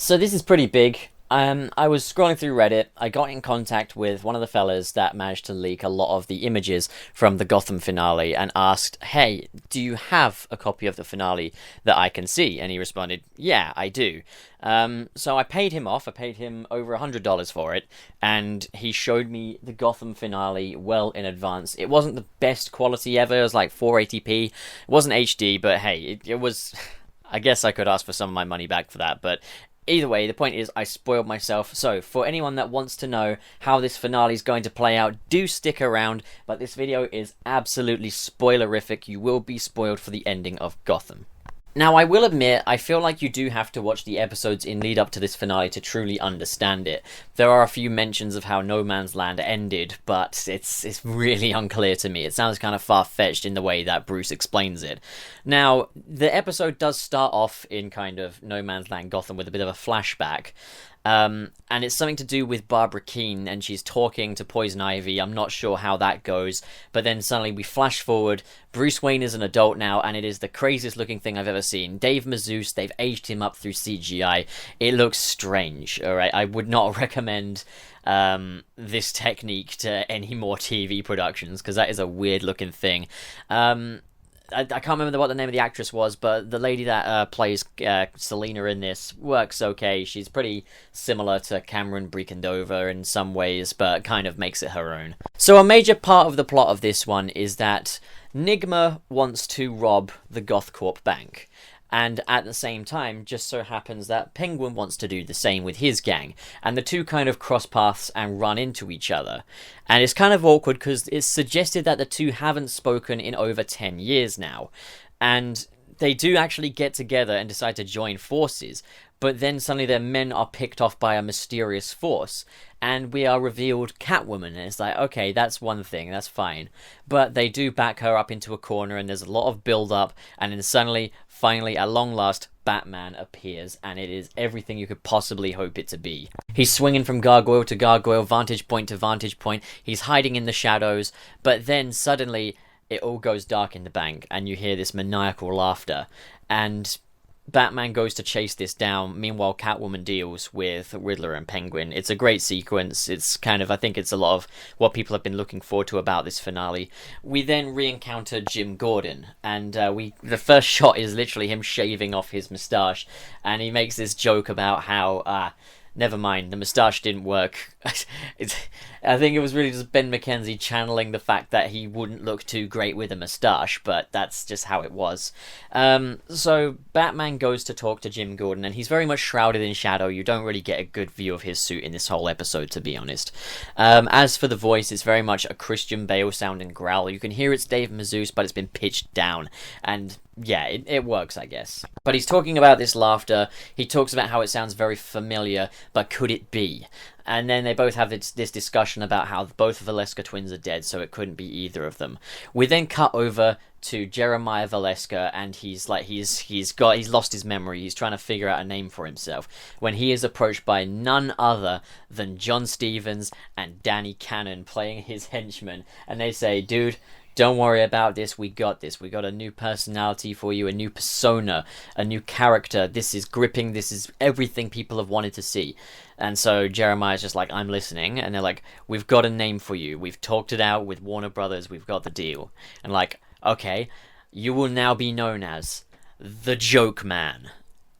So this is pretty big. I was scrolling through Reddit. I got in contact with one of the fellas that managed to leak a lot of the images from the Gotham finale and asked, "Hey, do you have a copy of the finale that I can see?" And he responded, "Yeah, I do." So I paid him off. I paid him over $100 for it, and he showed me the Gotham finale well in advance. It wasn't the best quality ever. It was like 480p. It wasn't HD, but hey, it was. I guess I could ask for some of my money back for that, but either way, the point is I spoiled myself. So, for anyone that wants to know how this finale is going to play out, do stick around, but this video is absolutely spoilerific. You will be spoiled for the ending of Gotham. Now, I will admit, I feel like you do have to watch the episodes in lead up to this finale to truly understand it. There are a few mentions of how No Man's Land ended, but it's really unclear to me. It sounds kind of far-fetched in the way that Bruce explains it. Now, the episode does start off in kind of No Man's Land Gotham with a bit of a flashback. And it's something to do with Barbara Keene, and she's talking to Poison Ivy. I'm not sure how that goes, but then suddenly we flash forward. Bruce Wayne is an adult now, and it is the craziest looking thing I've ever seen. Dave Mazouz, they've aged him up through CGI. It looks strange, alright? I would not recommend this technique to any more TV productions, because that is a weird looking thing. I can't remember what the name of the actress was, but the lady that plays Selena in this works okay. She's pretty similar to Cameron Breckendover in some ways, but kind of makes it her own. So a major part of the plot of this one is that Nigma wants to rob the Gothcorp bank. And at the same time, just so happens that Penguin wants to do the same with his gang. And the two kind of cross paths and run into each other. And it's kind of awkward because it's suggested that the two haven't spoken in over 10 years now. And they do actually get together and decide to join forces. But then suddenly their men are picked off by a mysterious force. And we are revealed Catwoman. And it's like, okay, that's one thing, that's fine. But they do back her up into a corner and there's a lot of build-up. And then suddenly, finally, at long last, Batman appears. And it is everything you could possibly hope it to be. He's swinging from gargoyle to gargoyle, vantage point to vantage point. He's hiding in the shadows. But then suddenly, it all goes dark in the bank. And you hear this maniacal laughter. And Batman goes to chase this down. Meanwhile, Catwoman deals with Riddler and Penguin. It's a great sequence. It's kind of, I think it's a lot of what people have been looking forward to about this finale. We then re-encounter Jim Gordon, and the first shot is literally him shaving off his moustache, and he makes this joke about how, never mind, the moustache didn't work. I think it was really just Ben McKenzie channeling the fact that he wouldn't look too great with a moustache, but that's just how it was. So Batman goes to talk to Jim Gordon, and he's very much shrouded in shadow. You don't really get a good view of his suit in this whole episode, to be honest. As for the voice, it's very much a Christian Bale sounding growl. You can hear it's Dave Mazouz, but it's been pitched down, and yeah, it works, I guess. But he's talking about this laughter. He talks about how it sounds very familiar, but could it be? And then they both have this discussion about how both of the Valeska twins are dead, so it couldn't be either of them. We then cut over to Jeremiah Valeska, and he's lost his memory. He's trying to figure out a name for himself when he is approached by none other than John Stevens and Danny Cannon playing his henchmen, and they say, "Dude, don't worry about this, we got this. We got a new personality for you, a new persona, a new character. This is gripping, this is everything people have wanted to see." And so Jeremiah's just like, "I'm listening." And they're like, "We've got a name for you. We've talked it out with Warner Brothers. We've got the deal." And like, "Okay, you will now be known as the Joke Man."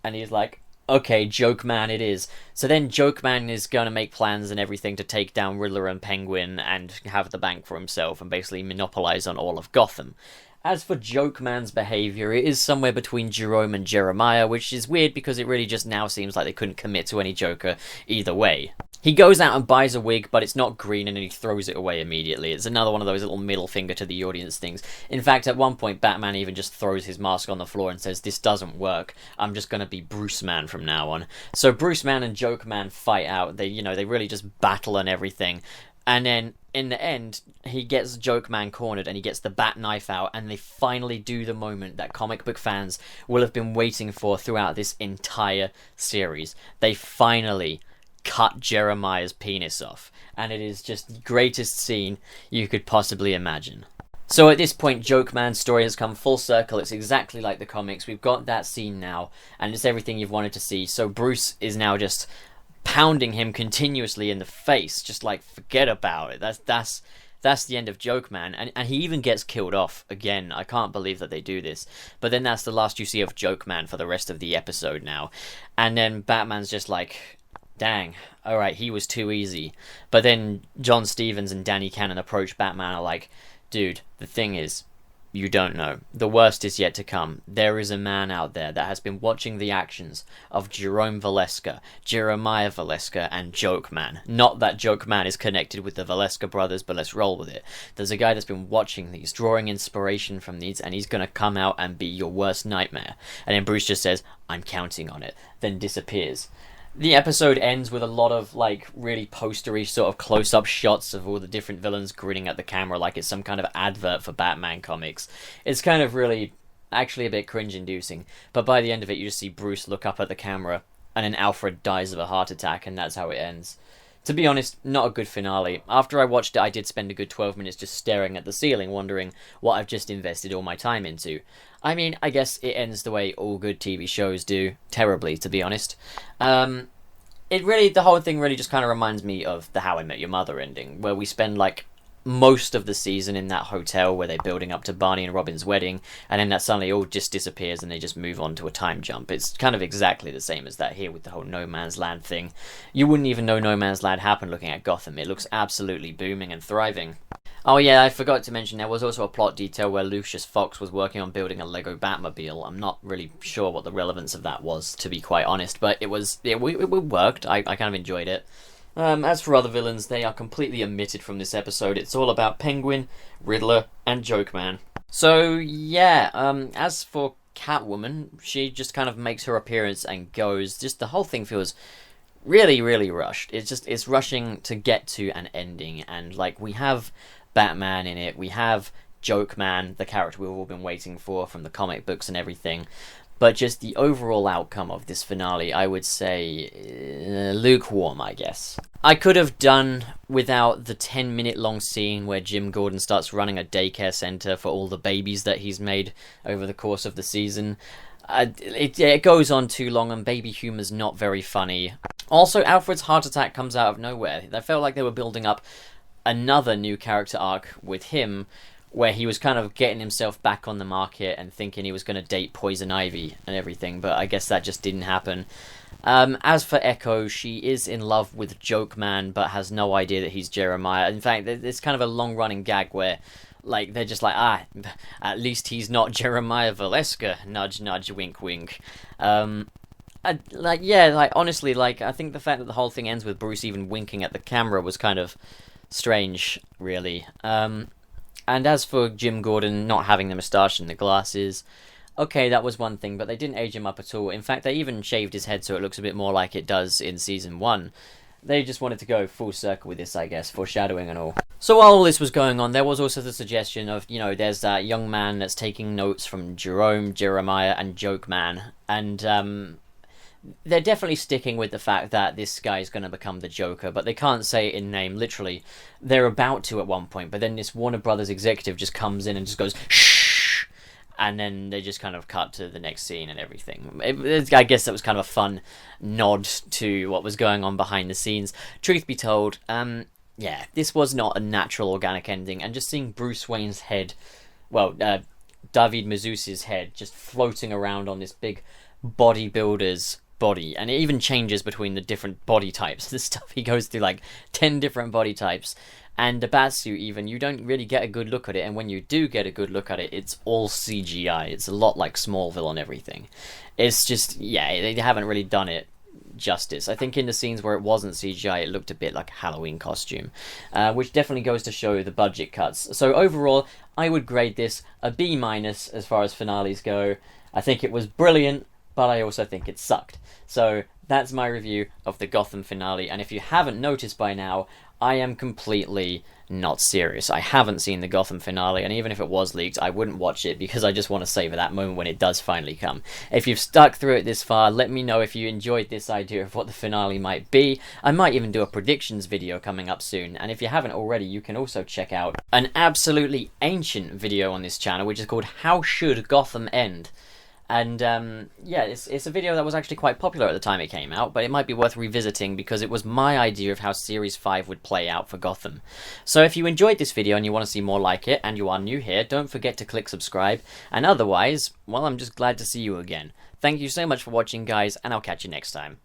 And he's like, "Okay, Joke Man it is." So then Joke Man is going to make plans and everything to take down Riddler and Penguin and have the bank for himself and basically monopolize on all of Gotham. As for Joke Man's behaviour, it is somewhere between Jerome and Jeremiah, which is weird because it really just now seems like they couldn't commit to any Joker either way. He goes out and buys a wig, but it's not green, and then he throws it away immediately. It's another one of those little middle finger to the audience things. In fact, at one point, Batman even just throws his mask on the floor and says, "This doesn't work. I'm just going to be Bruce Man from now on." So Bruce Man and Joke Man fight out. They really just battle and everything. And then, in the end, he gets Joke Man cornered and he gets the bat knife out, and they finally do the moment that comic book fans will have been waiting for throughout this entire series. They finally cut Jeremiah's penis off, and it is just the greatest scene you could possibly imagine. So at this point, Joke Man's story has come full circle. It's exactly like the comics. We've got that scene now, and it's everything you've wanted to see. So Bruce is now just pounding him continuously in the face, just like, forget about it. That's the end of Joke Man, and he even gets killed off again. I can't believe that they do this. But then that's the last you see of Joke Man for the rest of the episode now. And then Batman's just like, dang, alright, he was too easy. But then John Stevens and Danny Cannon approach Batman, are like, dude, the thing is, you don't know. The worst is yet to come. There is a man out there that has been watching the actions of Jerome Valeska, Jeremiah Valeska, and Joke Man. Not that Joke Man is connected with the Valeska brothers, but let's roll with it. There's a guy that's been watching these, drawing inspiration from these, and he's gonna come out and be your worst nightmare. And then Bruce just says, I'm counting on it, then disappears. The episode ends with a lot of, like, really postery sort of close-up shots of all the different villains grinning at the camera like it's some kind of advert for Batman comics. It's kind of really, actually a bit cringe-inducing. But by the end of it, you just see Bruce look up at the camera, and then Alfred dies of a heart attack, and that's how it ends. To be honest, not a good finale. After I watched it, I did spend a good 12 minutes just staring at the ceiling, wondering what I've just invested all my time into. I mean, I guess it ends the way all good TV shows do. Terribly, to be honest. The whole thing really just kind of reminds me of the How I Met Your Mother ending, where we spend, like, most of the season in that hotel where they're building up to Barney and Robin's wedding, and then that suddenly all just disappears and they just move on to a time jump. It's kind of exactly the same as that here with the whole No Man's Land thing. You wouldn't even know No Man's Land happened looking at Gotham. It looks absolutely booming and thriving. Oh yeah, I forgot to mention there was also a plot detail where Lucius Fox was working on building a Lego Batmobile. I'm not really sure what the relevance of that was, to be quite honest, but it worked. I kind of enjoyed it. As for other villains, they are completely omitted from this episode. It's all about Penguin, Riddler, and Joke Man. So, yeah, as for Catwoman, she just kind of makes her appearance and goes. Just the whole thing feels really, really rushed. It's rushing to get to an ending, and, like, we have Batman in it, we have Joke Man, the character we've all been waiting for from the comic books and everything. But just the overall outcome of this finale, I would say, lukewarm, I guess. I could have done without the 10-minute long scene where Jim Gordon starts running a daycare center for all the babies that he's made over the course of the season. It goes on too long, and baby humor's not very funny. Also, Alfred's heart attack comes out of nowhere. I felt like they were building up another new character arc with him, where he was kind of getting himself back on the market and thinking he was going to date Poison Ivy and everything, but I guess that just didn't happen. As for Echo, she is in love with Joke Man, but has no idea that he's Jeremiah. In fact, it's kind of a long-running gag where, like, they're just like, at least he's not Jeremiah Valeska, nudge, nudge, wink, wink. Honestly, I think the fact that the whole thing ends with Bruce even winking at the camera was kind of strange, really. And as for Jim Gordon not having the moustache and the glasses, okay, that was one thing, but they didn't age him up at all. In fact, they even shaved his head so it looks a bit more like it does in Season 1. They just wanted to go full circle with this, I guess, foreshadowing and all. So while all this was going on, there was also the suggestion of, there's that young man that's taking notes from Jerome, Jeremiah, and Joke Man, and, they're definitely sticking with the fact that this guy is going to become the Joker, but they can't say it in name, literally. They're about to at one point, but then this Warner Brothers executive just comes in and just goes, shh! And then they just kind of cut to the next scene and everything. I guess that was kind of a fun nod to what was going on behind the scenes. Truth be told, this was not a natural organic ending, and just seeing Bruce Wayne's head, David Mazouz's head, just floating around on this big bodybuilder's body, and it even changes between the different body types. This stuff, he goes through like 10 different body types, and the Batsuit even, you don't really get a good look at it, and when you do get a good look at it, it's all CGI. It's a lot like Smallville and everything. It's just, they haven't really done it justice. I think in the scenes where it wasn't CGI, it looked a bit like a Halloween costume, which definitely goes to show the budget cuts. So overall, I would grade this a B- as far as finales go. I think it was brilliant, but I also think it sucked. So That's my review of the Gotham finale, and if you haven't noticed by now, I am completely not serious. I haven't seen the Gotham finale, and even if it was leaked, I wouldn't watch it because I just want to savor that moment when it does finally come. If you've stuck through it this far, let me know if you enjoyed this idea of what the finale might be. I might even do a predictions video coming up soon, and if you haven't already, you can also check out an absolutely ancient video on this channel, which is called How Should Gotham End? And yeah, it's a video that was actually quite popular at the time it came out, but it might be worth revisiting because it was my idea of how Series 5 would play out for Gotham. So if you enjoyed this video and you want to see more like it, and you are new here, don't forget to click subscribe, and otherwise, well, I'm just glad to see you again. Thank you so much for watching, guys, and I'll catch you next time.